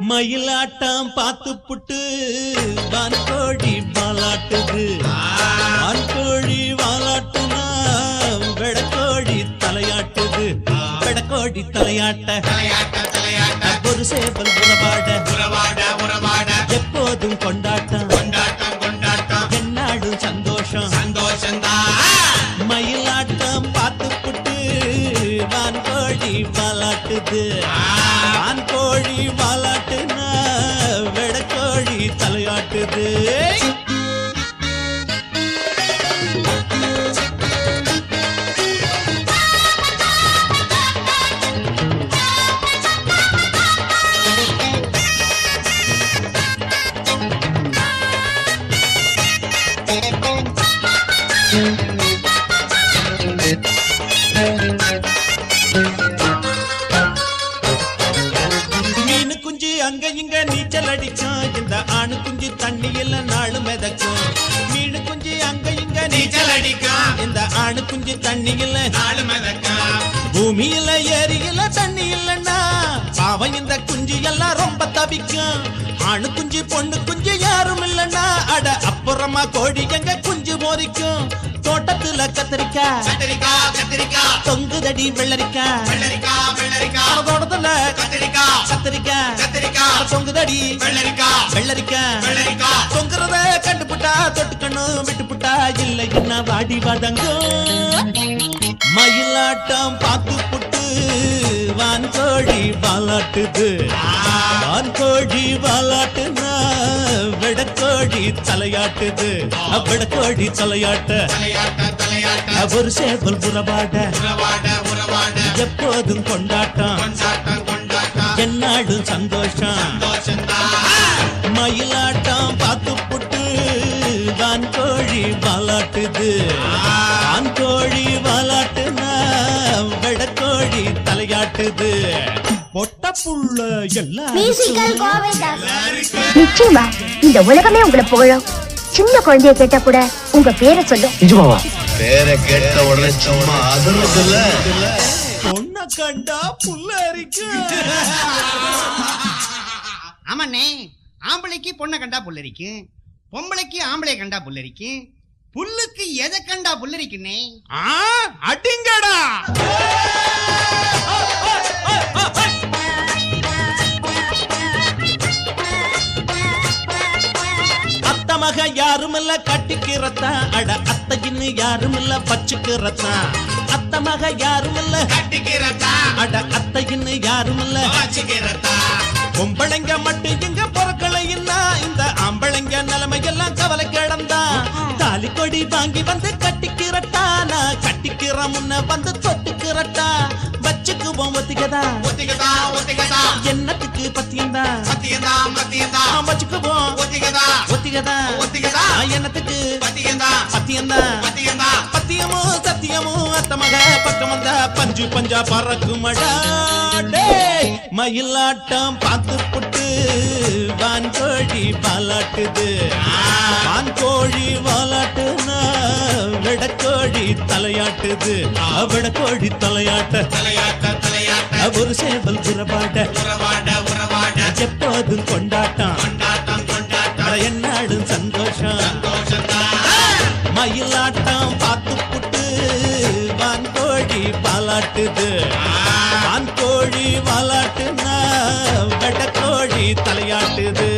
மயிலாட்டம் பார்த்து புட்டு வான்கோழி வாலாட்டுது. வான்கோழி வாலாட்டுனா வெடக்கோழி தலையாட்டுது. வெடக்கோழி தலையாட்ட ஒரு சேவல் உறவாட எப்போதும் கொண்டாட்டம் என்னாடும் சந்தோஷம். மயிலாட்டம் பார்த்து புட்டு வான்கோழி வாலாட்டுது. வான்கோழி வாலாட்டுனா வெடக்கோழி தலையாட்டுது. மீனு குஞ்சு அங்க இங்க நீச்சல் அடிக்கும். இந்த ஆணு குஞ்சு தண்ணியில நாலு மிதக்கும். மீனு குஞ்சு அங்க இங்க நீச்சல் அடிக்கும். இந்த ஆணு குஞ்சு தண்ணியில நாலு மிதக்கும். பூமியில ஏரியில தண்ணி இல்லன்னா பாவம் இந்த குஞ்சு எல்லாம் ரொம்ப தவிக்கும். ஆணு குஞ்சு பொண்ணு குஞ்சு யாரும் இல்லன்னா அட அப்புறமா கோழி எங்க குஞ்சு மோதிக்கும். தோட்டத்துல கத்திரிக்காய் தொங்குதடி வெள்ளரிக்காய். தோட்டத்துல கத்திரிக்காய் தொங்குதடி வெள்ளரிக்காய். தொங்குறத கண்டுபுட்டா தொட்டுக்கணும் விட்டுப்புட்டா இல்லை என்ன வாடி வதங்கும். மயிலாட்டம் பார்த்து புட்டு வான்கோழி வாலாட்டுது. வான்கோழி வாலாட்டுனா வெடக்கோழி தலையாட்டுது. வெடக்கோழி தலையாட்ட ஒரு சேவல் உறவாட எப்போதும் கொண்டாட்டம் என்னாடும் சந்தோஷம். மயிலாட்டம் பார்த்து புட்டு வான்கோழி வாலாட்டுது. வான்கோழி வாலாட்டுனா வெடக்கோழி தலையாட்டுது. பொட்ட புள்ள எல்லாம் நிச்சயமா இந்த உலகமே உங்களை புகழும். சின்ன குழந்தைய கேட்டா கூட உங்க பேரை சொல்லும். நிஜமாவா? பேரை கேட்ட உடனே சும்மா அதுல பொண்ண கண்டா புள்ள அரிக்கு. ஆமாண்ணே, ஆம்பளைக்கு பொண்ணை கண்டா புல்லரிக்கு, பொம்பளைக்கு ஆம்பளை கண்டா புல்லரிக்கு, புல்லுக்கு எதை கண்டா புல்லரிக்குன்னே. அடிங்கடா. மக யாருமில்ல கட்டிக்கிறதா. அட அத்தையின்னு யாருமில்ல பச்சுக்கிறதா. அத்த மக யாருமில்ல கட்டிக்கிறதா. அட அத்தையின்னு யாருமில்ல பச்சுக்கிறதா. பொம்பளைங்க மட்டும் எங்க பொறக்கலைன்னா இந்த ஆம்பளைங்க நிலைமையெல்லாம் கவலை கிடந்தா. தாலி கொடி வாங்கி வந்து கட்டிக்கிறட்டா. நான் கட்டிக்கிற முன்ன வந்து தொட்டுக்கிறட்டா. வச்சுக்குவோம் ஒத்திகதா என்னத்துக்கு பத்தியந்தா வச்சுக்குவோம் ஒத்திகதா என்னத்துக்கு பத்தியந்தா. பத்தியமோ சத்தியமோ அத்த மக பக்கம் வந்தா பஞ்சு பஞ்சா பறக்குமடா. மயிலாட்டம் பார்த்து புட்டு வான்கோழி வாலாட்டுது. வான்கோழி வாலாட்டுனா வெடக்கோழி தலையாட்டுது. வெடக்கோழி தலையாட்ட ஒரு சேவல் உறவாட எப்போதும் கொண்டாட்டம் என்னாடும் சந்தோஷம். மயிலாட்டம் பார்த்து புட்டு வான்கோழி வாலாட்டுது. வான்கோழி வாலாட்டுனா வெடக்கோழி தலையாட்டுது.